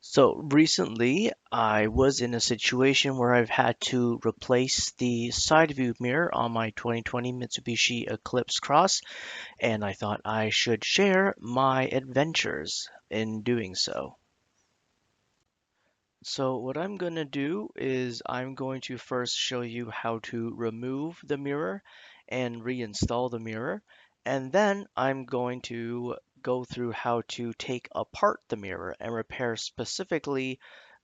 So recently, I was in a situation where I've had to replace the side view mirror on my 2020 Mitsubishi Eclipse Cross, and I thought I should share my adventures in doing so. So what I'm going to do is I'm going to first show you how to remove the mirror and reinstall the mirror, and then I'm going to go through how to take apart the mirror and repair specifically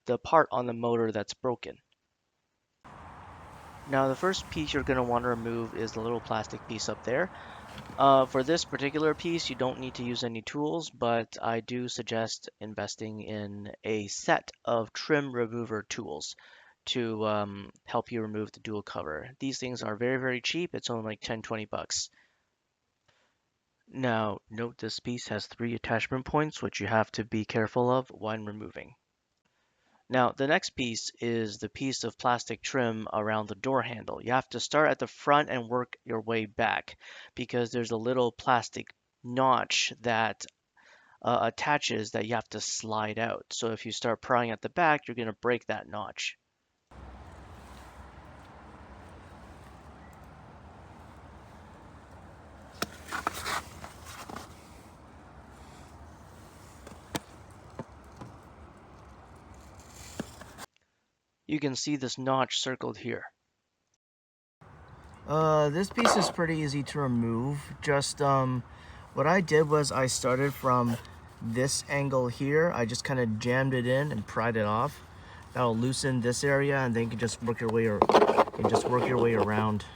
the part on the motor that's broken. Now, the first piece you're going to want to remove is the little plastic piece up there. For this particular piece, you don't need to use any tools, but I do suggest investing in a set of trim remover tools to help you remove the dual cover. These things are very, very cheap. It's only like 10, 20 bucks. Now, note this piece has three attachment points, which you have to be careful of when removing. Now, the next piece is the piece of plastic trim around the door handle. You have to start at the front and work your way back because there's a little plastic notch that attaches that you have to slide out. So if you start prying at the back, you're going to break that notch. You can see this notch circled here. This piece is pretty easy to remove. Just, what I did was I started from this angle here. I just kind of jammed it in and pried it off. That'll loosen this area, and then you can just work your way around.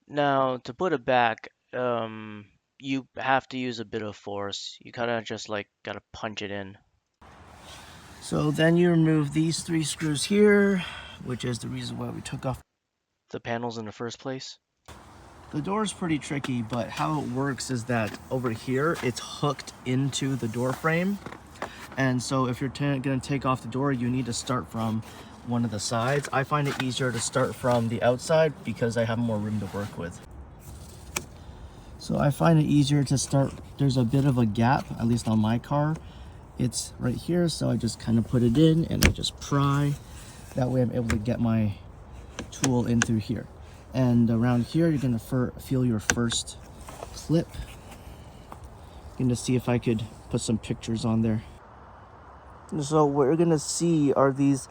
Now, to put it back, you have to use a bit of force. You kind of just like gotta punch it in. So then you remove these three screws here, which is the reason why we took off. The panels in the first place. The door is pretty tricky, but how it works is that over here, it's hooked into the door frame. And so if you're gonna take off the door, you need to start from one of the sides. I find it easier to start from the outside because I have more room to work with. So I find it easier to start, there's a bit of a gap, at least on my car. It's right here, so I just kind of put it in and I just pry. That way I'm able to get my tool in through here. And around here, you're gonna feel your first clip. I'm gonna see if I could put some pictures on there. So what you're gonna see are these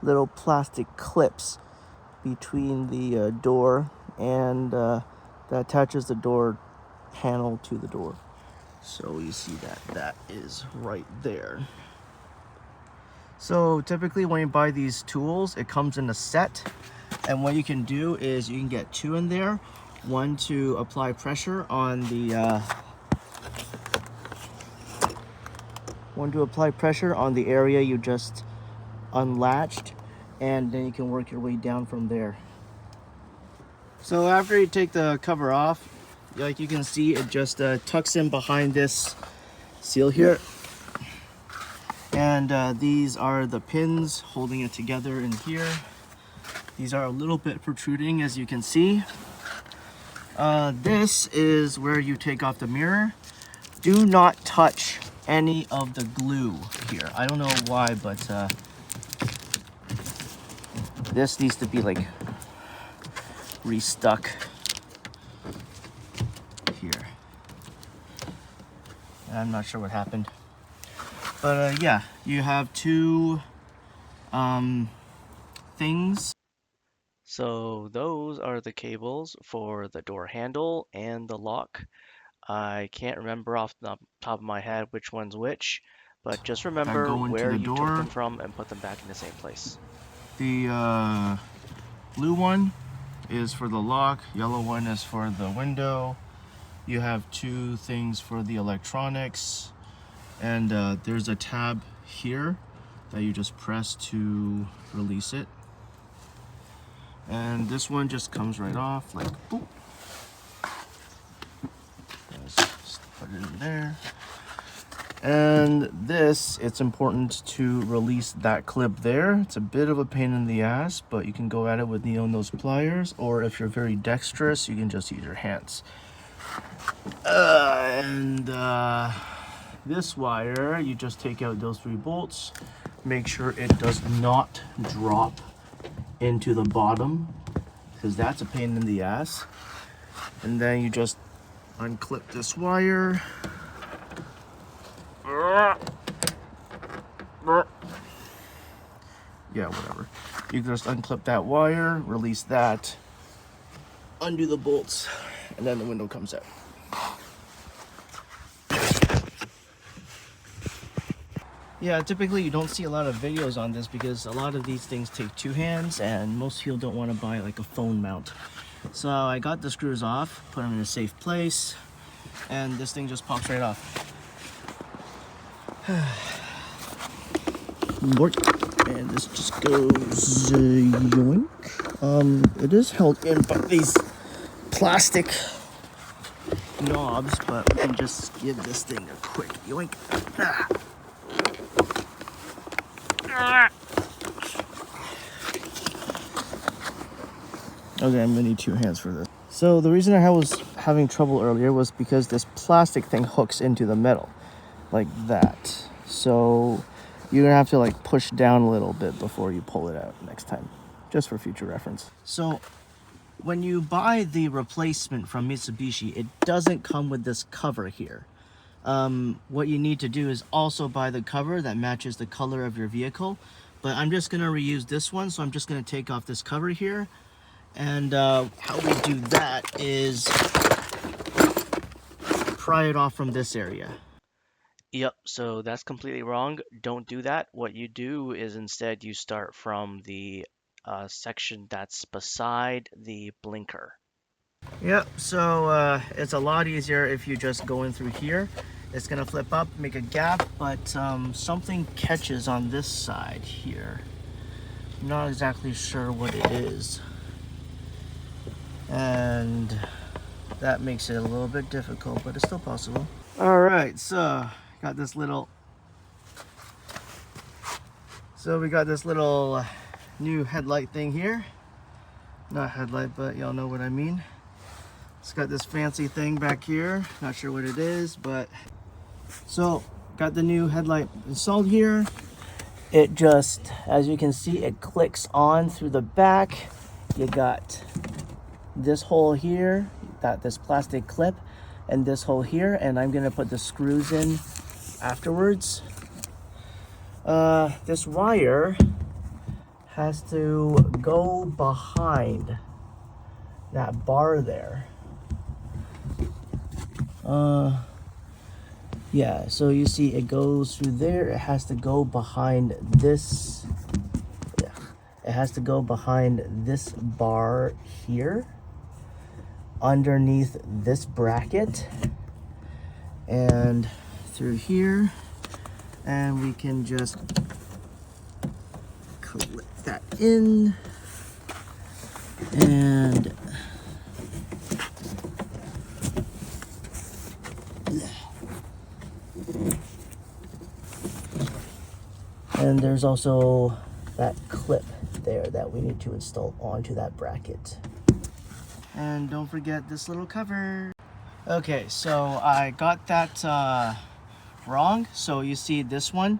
little plastic clips between the door and that attaches the door panel to the door. So you see that is right there. So typically when you buy these tools, it comes in a set. And what you can do is you can get two in there. One to apply pressure on the area you just unlatched, and then you can work your way down from there. So after you take the cover off, like you can see, it just tucks in behind this seal here. And these are the pins holding it together in here. These are a little bit protruding, as you can see. This is where you take off the mirror. Do not touch any of the glue here. I don't know why, but this needs to be like restuck here. I'm not sure what happened. But yeah, you have two things. So those are the cables for the door handle and the lock. I can't remember off the top of my head which one's which, but just That remember go into where the you took door. them from and put them back in the same place. The blue one is for the lock, yellow one is for the window. You have two things for the electronics, and there's a tab here that you just press to release it. And this one just comes right off, like boop. Just put it in there. And this, it's important to release that clip there. It's a bit of a pain in the ass, but you can go at it with needle nose pliers, or if you're very dexterous, you can just use your hands. this wire, you just take out those 3 bolts. Make sure it does not drop into the bottom, because that's a pain in the ass. And then you just unclip this wire. Yeah, whatever. You just unclip that wire, release that, undo the bolts, and then the window comes out. Yeah, typically you don't see a lot of videos on this because a lot of these things take 2 hands and most people don't want to buy like a phone mount. So I got the screws off, put them in a safe place, and this thing just pops right off. And this just goes yoink. It is held in by these plastic knobs, but we can just give this thing a quick yoink. Okay, I'm gonna need 2 hands for this. So the reason I was having trouble earlier was because this plastic thing hooks into the metal like that. So you're gonna have to like push down a little bit before you pull it out next time, just for future reference. So when you buy the replacement from Mitsubishi, it doesn't come with this cover here. What you need to do is also buy the cover that matches the color of your vehicle. But I'm just gonna reuse this one, so I'm just gonna take off this cover here. And how we do that is pry it off from this area. Yep, so that's completely wrong. Don't do that. What you do is instead you start from the section that's beside the blinker. Yep, so it's a lot easier if you just go in through here. It's gonna flip up, make a gap, but something catches on this side here. I'm not exactly sure what it is. And that makes it a little bit difficult, but it's still possible. All right, so got this little, we got this little new headlight thing here. Not headlight, but y'all know what I mean. It's got this fancy thing back here. Not sure what it is, but so got the new headlight installed here. It just, as you can see, it clicks on through the back. You got this hole here, got this plastic clip, and this hole here, and I'm gonna put the screws in afterwards. This wire has to go behind that bar there. Yeah, so you see it goes through there. It has to go behind this. Yeah, it has to go behind this bar here, underneath this bracket, and through here, and we can just clip that in, and there's also that clip there that we need to install onto that bracket. And don't forget this little cover. Okay, so I got that wrong. So you see this one,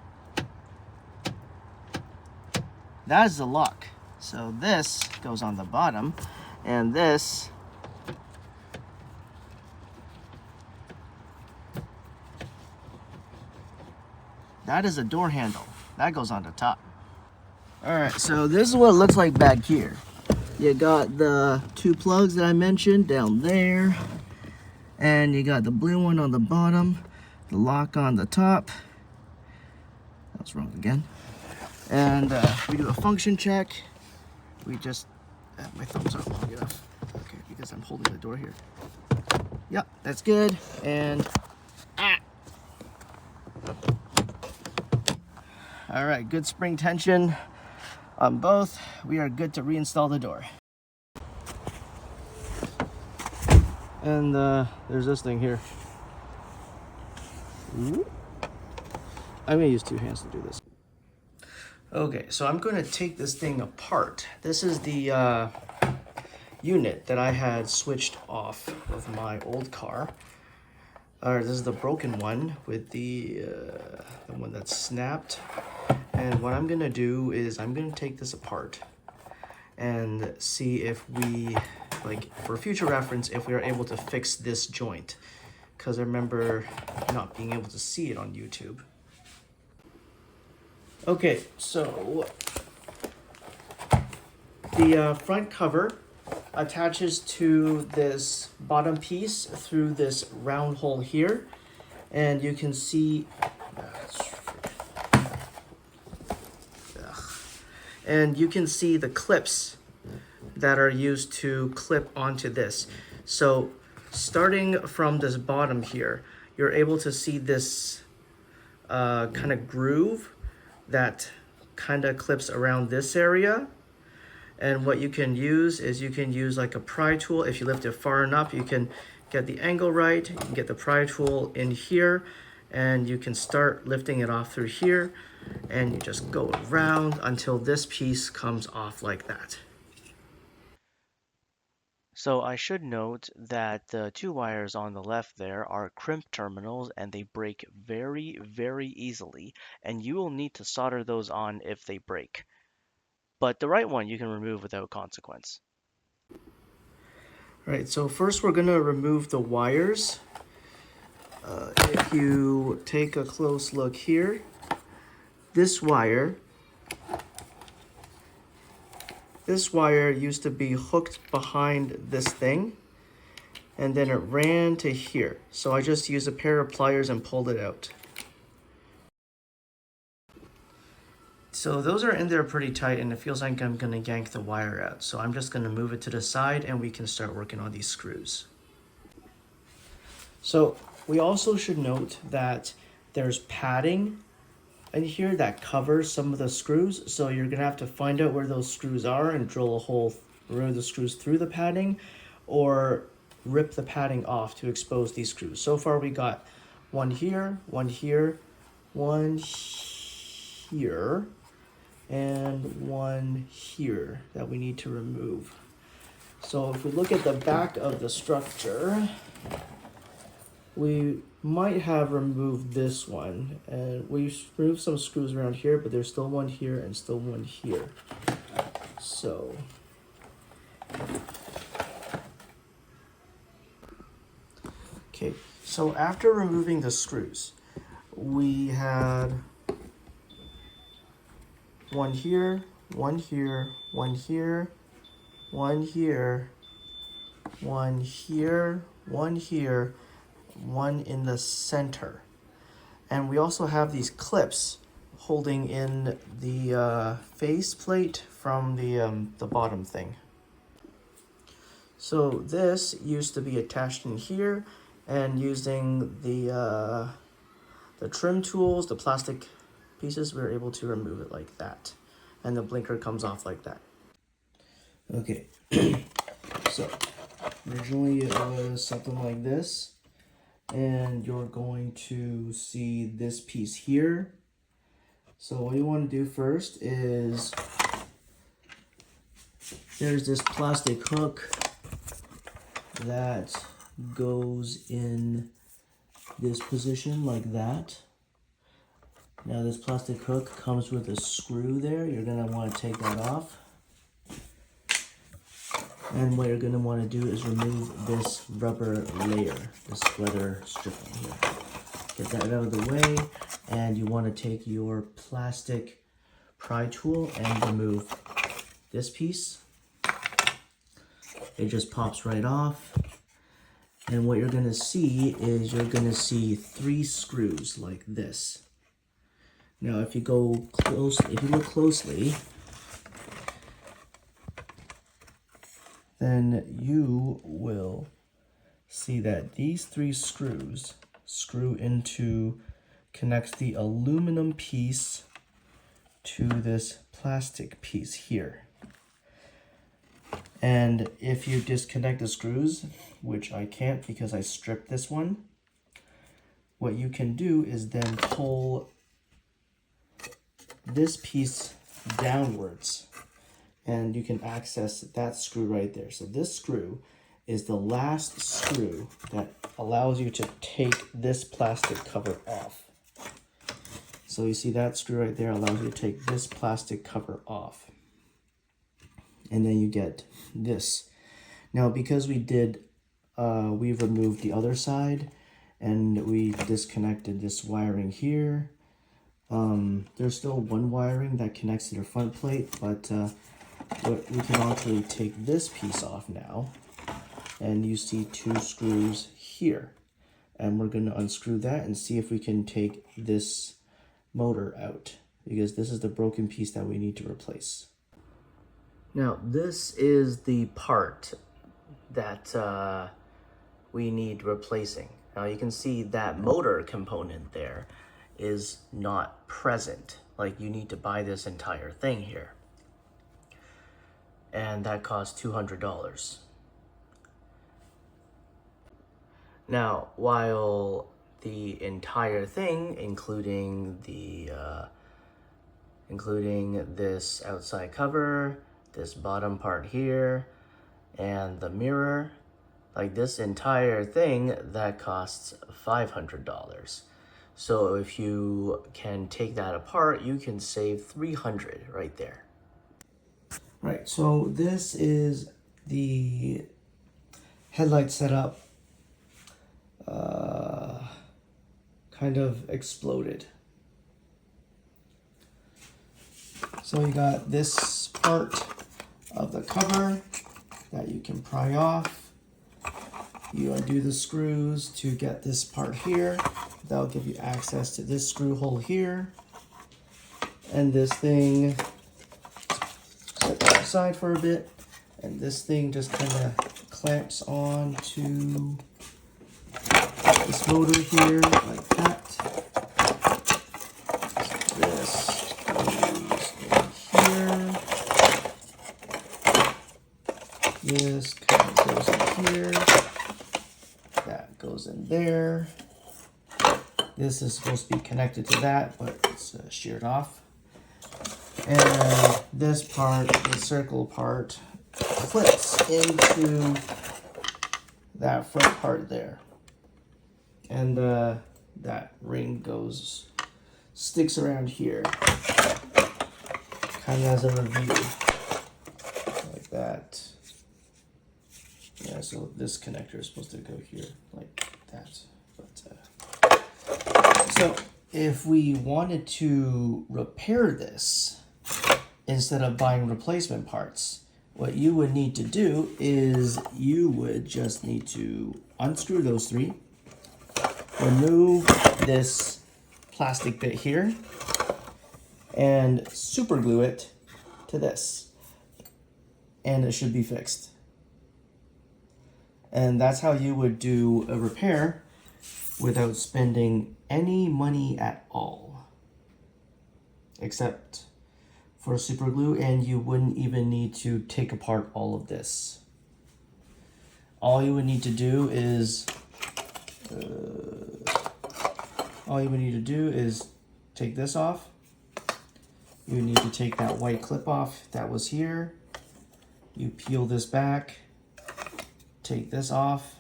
that is the lock. So this goes on the bottom, and this that is a door handle. That goes on the top. All right, so this is what it looks like back here. You got the 2 plugs that I mentioned down there, and you got the blue one on the bottom, the lock on the top. That was wrong again. And we do a function check. We just, my thumbs aren't long enough. Okay, because I'm holding the door here. Yep, that's good. And all right, good spring tension on both. We are good to reinstall the door. And there's this thing here. I'm gonna use 2 hands to do this. Okay, so I'm gonna take this thing apart. This is the unit that I had switched off of my old car. Alright, this is the broken one with the one that's snapped. And what I'm gonna do is I'm gonna take this apart and see if we, like, for future reference, if we are able to fix this joint. Because I remember not being able to see it on YouTube. Okay, so the front cover attaches to this bottom piece through this round hole here, and you can see the clips that are used to clip onto this. So starting from this bottom here, you're able to see this kind of groove that kind of clips around this area. And what you can use is you can use like a pry tool. If you lift it far enough, you can get the angle right. You can get the pry tool in here, and you can start lifting it off through here, and you just go around until this piece comes off like that. So I should note that the two wires on the left there are crimp terminals and they break very, very easily, and you will need to solder those on if they break. But the right one you can remove without consequence. All right, so first we're gonna remove the wires. If you take a close look here, this wire used to be hooked behind this thing, and then it ran to here. So I just used a pair of pliers and pulled it out. So those are in there pretty tight, and it feels like I'm gonna yank the wire out. So I'm just gonna move it to the side and we can start working on these screws. So we also should note that there's padding in here that covers some of the screws. So you're gonna have to find out where those screws are and drill a hole, run the screws through the padding, or rip the padding off to expose these screws. So far we got one here, one here, one here, and one here that we need to remove. So if we look at the back of the structure, we might have removed this one, and we removed some screws around here, but there's still one here and still one here. So okay, so after removing the screws, we had one here, one here, one here, one here, one here, one here, one in the center. And we also have these clips holding in the face plate from the bottom thing. So this used to be attached in here, and using the trim tools, the plastic pieces, we were able to remove it like that. And the blinker comes off like that. Okay, so originally it was something like this, and you're going to see this piece here. So what you want to do first is, there's this plastic hook that goes in this position like that. Now this plastic hook comes with a screw there. You're gonna want to take that off. And what you're gonna want to do is remove this rubber layer, this leather stripping here. Get that out of the way, and you want to take your plastic pry tool and remove this piece. It just pops right off. And what you're gonna see is you're gonna see 3 screws like this. Now, if you look closely, then you will see that these 3 screws screw into, connects the aluminum piece to this plastic piece here. And if you disconnect the screws, which I can't because I stripped this one, what you can do is then pull this piece downwards, and you can access that screw right there. So this screw is the last screw that allows you to take this plastic cover off. So you see that screw right there allows you to take this plastic cover off. And then you get this. Now, because we removed the other side and we disconnected this wiring here, there's still one wiring that connects to the front plate, but we can actually take this piece off now. And you see two screws here. And we're going to unscrew that and see if we can take this motor out, because this is the broken piece that we need to replace. Now, this is the part that we need replacing. Now, you can see that motor component there is not present. Like, you need to buy this entire thing here. And that costs $200. Now, while the entire thing, including this outside cover, this bottom part here, and the mirror, like this entire thing, that costs $500. So if you can take that apart, you can save $300 right there. Right, so this is the headlight setup. Kind of exploded. So you got this part of the cover that you can pry off. You undo the screws to get this part here. That'll give you access to this screw hole here. And this thing, set that aside for a bit. And this thing just kind of clamps on to this motor here, like that. This goes in here. This kind of goes in here. That goes in there. This is supposed to be connected to that, but it's sheared off. And this part, the circle part, clips into that front part there. And that ring sticks around here, kind of as a review, like that. Yeah, so this connector is supposed to go here, like that. But so if we wanted to repair this, instead of buying replacement parts, what you would need to do is you would just need to unscrew those three, remove this plastic bit here, and super glue it to this, and it should be fixed. And that's how you would do a repair without spending any money at all, except for super glue, and you wouldn't even need to take apart all of this. All you would need to do is take this off. You need to take that white clip off that was here. You peel this back, take this off,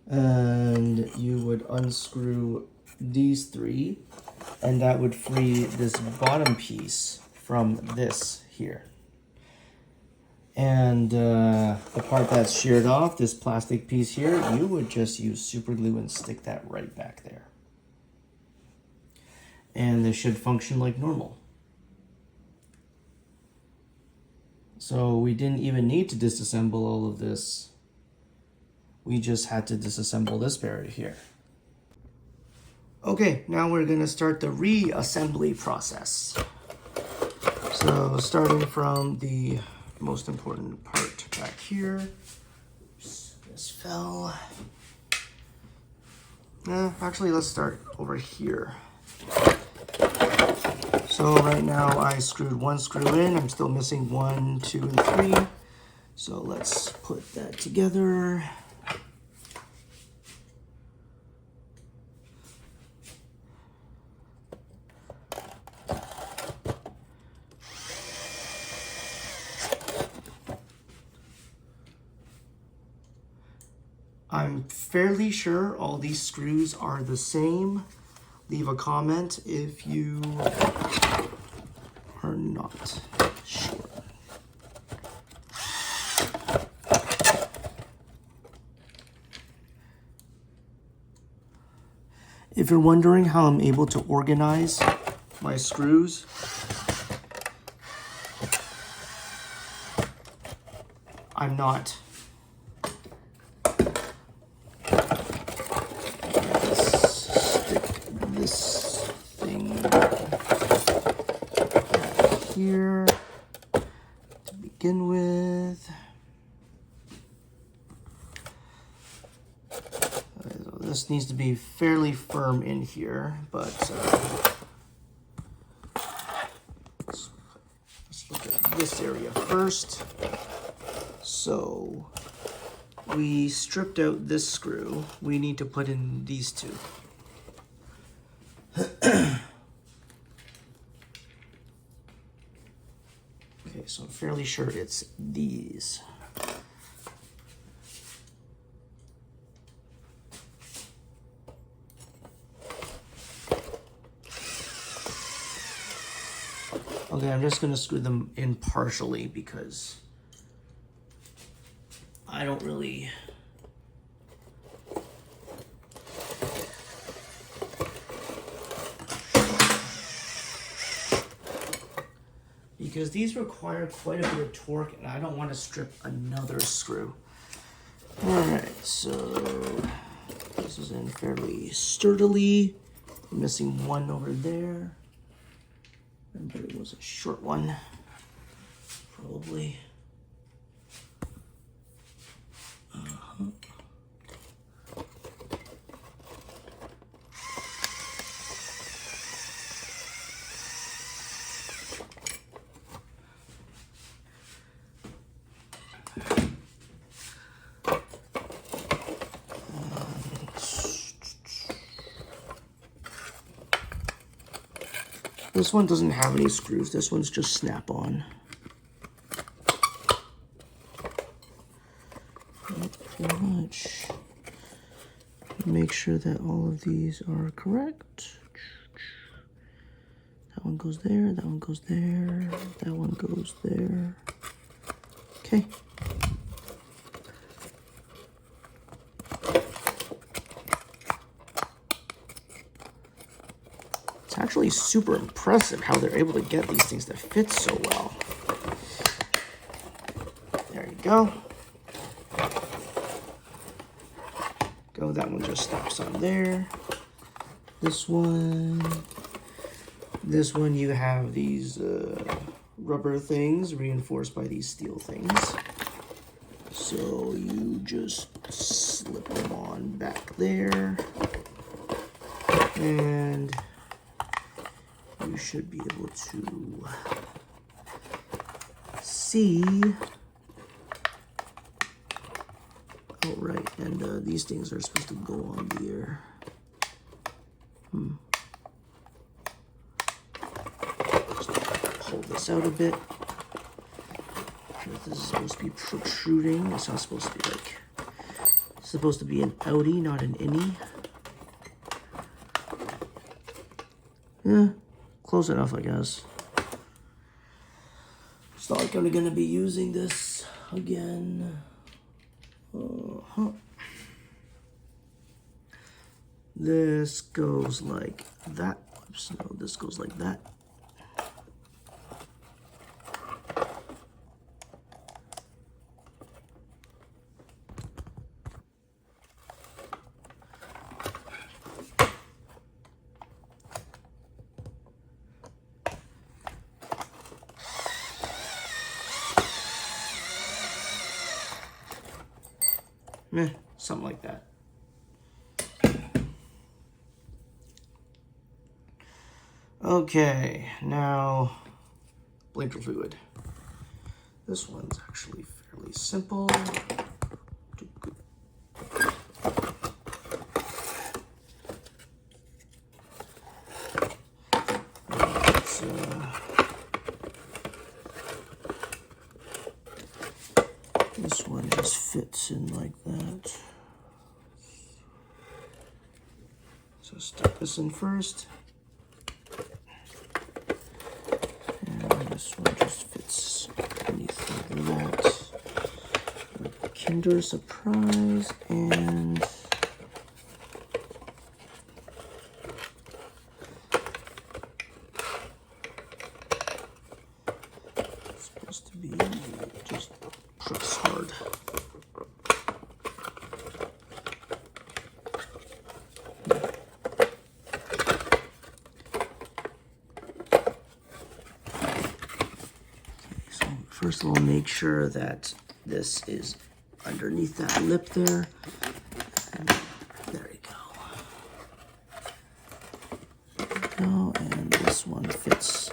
and you would unscrew these three, and that would free this bottom piece from this here. And the part that's sheared off, this plastic piece here, you would just use super glue and stick that right back there. And this should function like normal. So we didn't even need to disassemble all of this. We just had to disassemble this part here. Okay, now we're gonna start the reassembly process. So starting from the most important part back here. Oops, this fell. Actually, let's start over here. So right now I screwed one screw in. I'm still missing 1, 2, and 3. So let's put that together. I'm fairly sure all these screws are the same. Leave a comment if you are not sure. If you're wondering how I'm able to organize my screws, I'm not. Stick this thing here to begin with. This needs to be fairly firm in here, but let's look at this area first. So we stripped out this screw. We need to put in these two. Okay, so I'm fairly sure it's these. Okay, I'm just gonna screw them in partially because I don't really because these require quite a bit of torque and I don't want to strip another screw. Alright, so this is in fairly sturdily. I'm missing one over there. But it was a short one, probably. This one doesn't have any screws. This one's just snap-on. Pretty much. Make sure that all of these are correct. That one goes there, that one goes there, that one goes there. Okay. It's actually super impressive how they're able to get these things to fit so well. There you go. That one just snaps on there. This one you have these rubber things reinforced by these steel things. So you just slip them on back there. And you should be able to see. Oh, right, and these things are supposed to go on here. Just pull this out a bit. This is supposed to be protruding. It's not supposed to be like. It's supposed to be an outie, not an innie. Yeah, close enough, I guess. It's not like I'm gonna be using this again. This goes like that. Oops, no, this goes like that. Something like that. Okay, now blinker fluid. This one's actually fairly simple. This one just fits in like that. stick this in first. And this one just fits underneath that. Kinder Surprise and it's supposed to be just press hard. So first of all, make sure that this is underneath that lip there. And there you go. And this one fits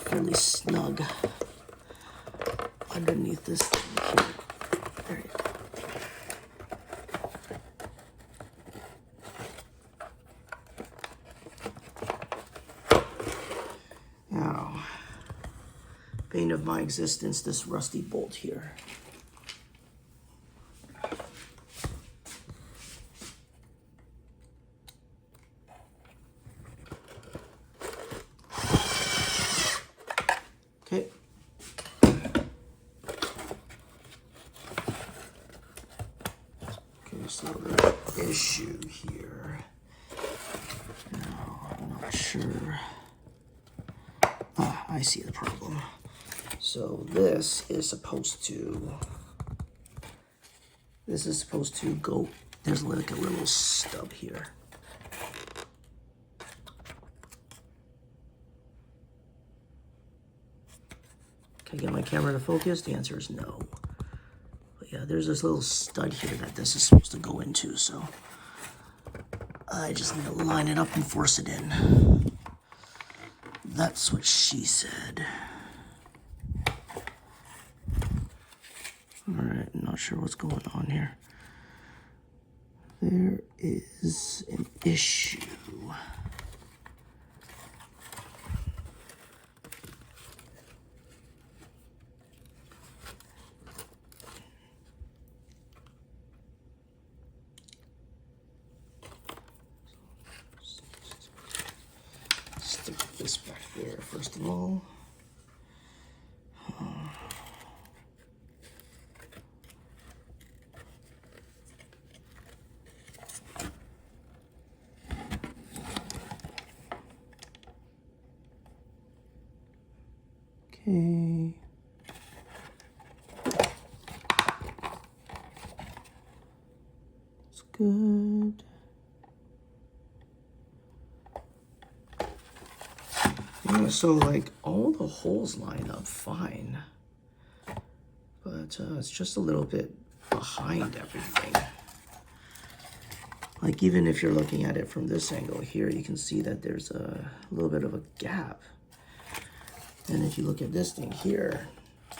fairly snug underneath this thing here. There you go. Now, bane of my existence, this rusty bolt here. Okay. Okay, so the issue here. Now, I'm not sure. I see the problem. So this is supposed to go, there's like a little stub here. Can I get my camera to focus? The answer is no. But yeah, there's this little stud here that this is supposed to go into, so I just need to line it up and force it in. That's what she said. Alright, I'm not sure what's going on here. There is an issue. Stick this back there first of all. Okay. It's good. Yeah, so like all the holes line up fine, but it's just a little bit behind everything. Like even if you're looking at it from this angle here, you can see that there's a little bit of a gap. And if you look at this thing here,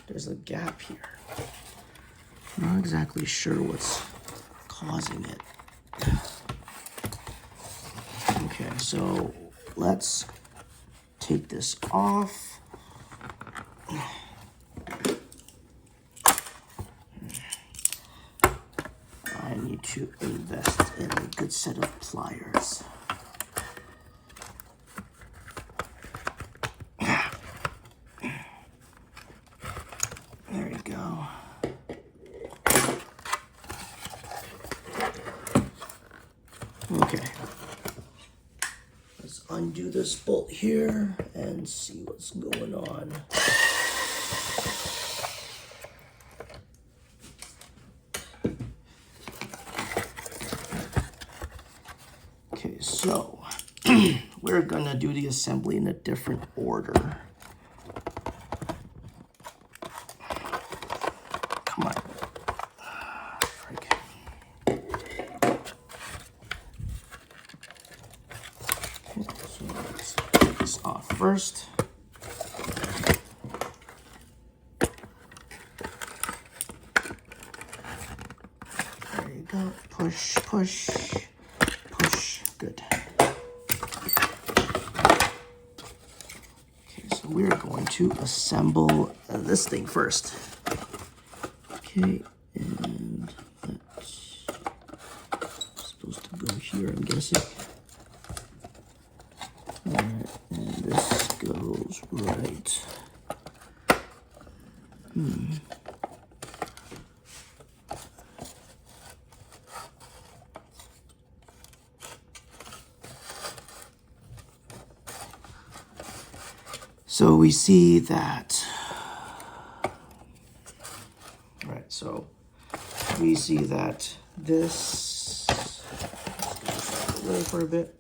there's a gap here. I'm not exactly sure what's causing it. Okay, so let's take this off. I need to invest in a good set of pliers. There you go. Okay. Let's undo this bolt here and see what's going on. Okay, so we're gonna do the assembly in a different order. Come on. Frick. Okay, so let's take this off first. There you go. Push, push, push. Good. Okay, so we're going to assemble this thing first. Okay, and that's supposed to go here. here, I'm guessing. Alright, and this goes right. So we see that, right, so we see that this, let's go away for a bit.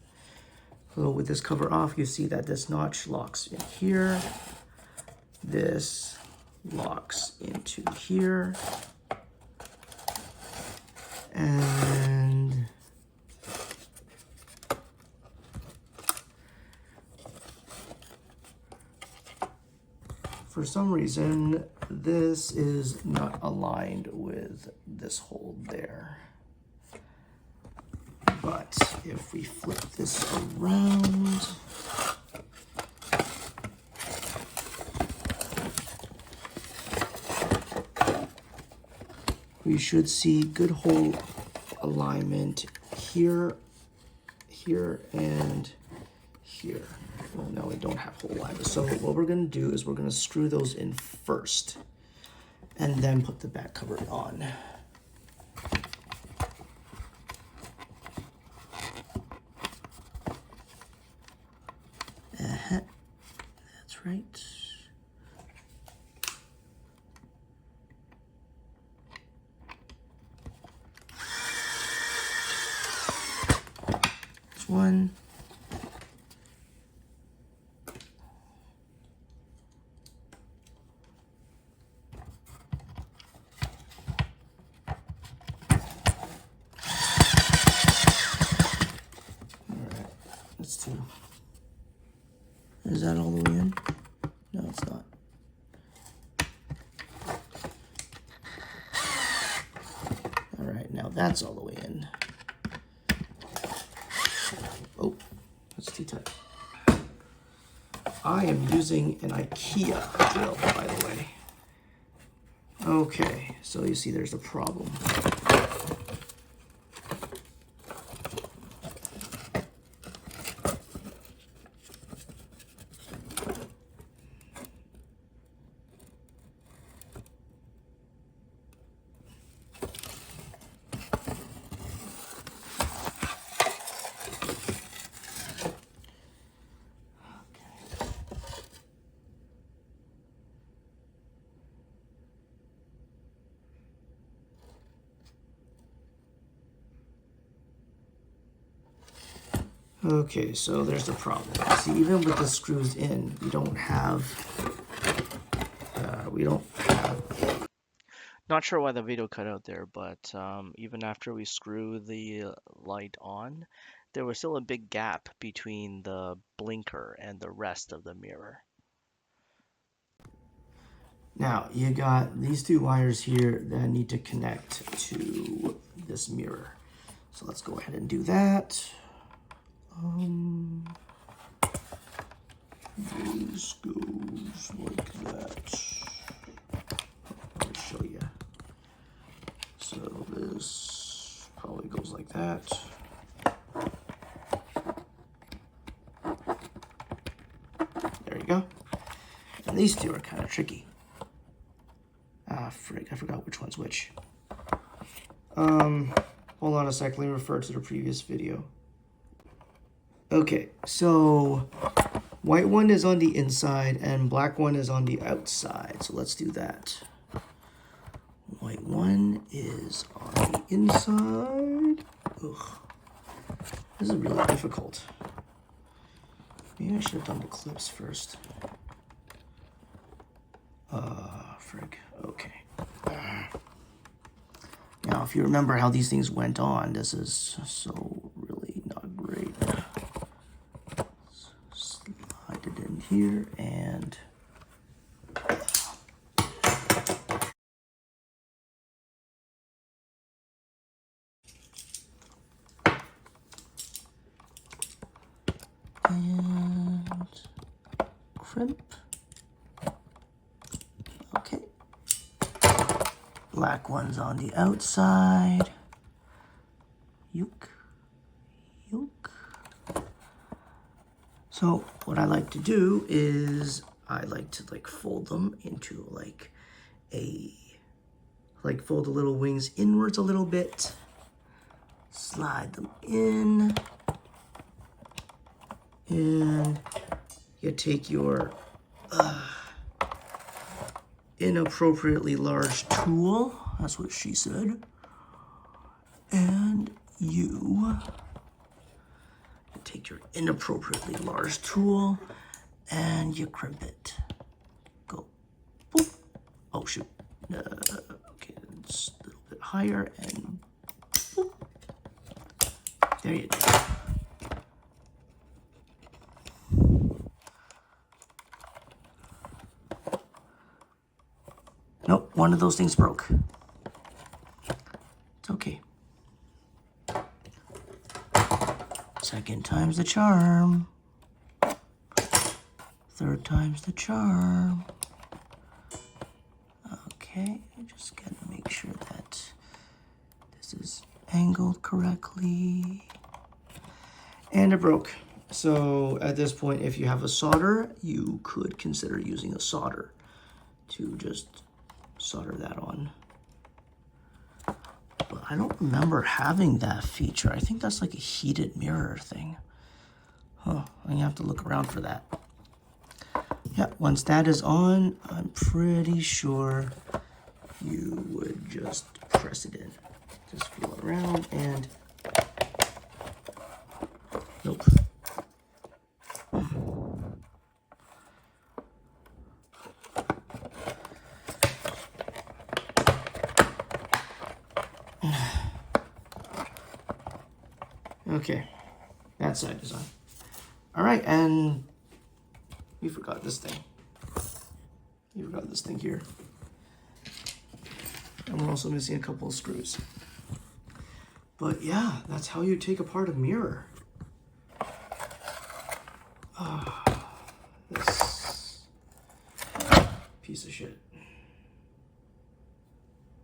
So with this cover off, you see that this notch locks in here. This locks into here. And for some reason, this is not aligned with this hole there. But if we flip this around, we should see good hole alignment here, here, and here. Well, no, we don't have hole alignment. So what we're gonna do is we're gonna screw those in first and then put the back cover on. That's right. This one. That's two. Is that all the way in? No, it's not. All right, now that's all the way in. Oh, that's too tight. I am using an IKEA drill, by the way. Okay, so you see there's a problem. Okay, so there's the problem. See, even with the screws in, we don't have. Not sure why the video cut out there, but even after we screw the light on, there was still a big gap between the blinker and the rest of the mirror. Now, you got these two wires here that need to connect to this mirror. So let's go ahead and do that. This goes like that. Let me show you. So this probably goes like that. There you go. And these two are kind of tricky. Ah, frig, I forgot which one's which. Hold on a sec, let me refer to the previous video. Okay, so white one is on the inside and black one is on the outside. So let's do that. White one is on the inside. Ugh. This is really difficult. Maybe I should have done the clips first. Frig. Okay. Now, if you remember how these things went on, this is so really not great. Slide it in here and crimp. Okay. Black one's on the outside. Yook. So what I like to do is I like to like fold them into like fold the little wings inwards a little bit, slide them in, and you take your inappropriately large tool, that's what she said, and you take your inappropriately large tool and you crimp it. Go, boop. Oh shoot. Okay, it's a little bit higher and boop. There you go. Nope, one of those things broke. It's okay. Second time's the charm. Third time's the charm. Okay, just gotta make sure that this is angled correctly. And it broke. So at this point, if you have a solder, you could consider using a solder to just solder that on. But I don't remember having that feature. I think that's like a heated mirror thing. Huh, I'm gonna have to look around for that. Yeah, once that is on, I'm pretty sure you would just press it in. Just feel it around and nope. Okay, that side is on. All right, and we forgot this thing. You forgot this thing here. And we're also missing a couple of screws. But yeah, that's how you take apart a mirror. This piece of shit.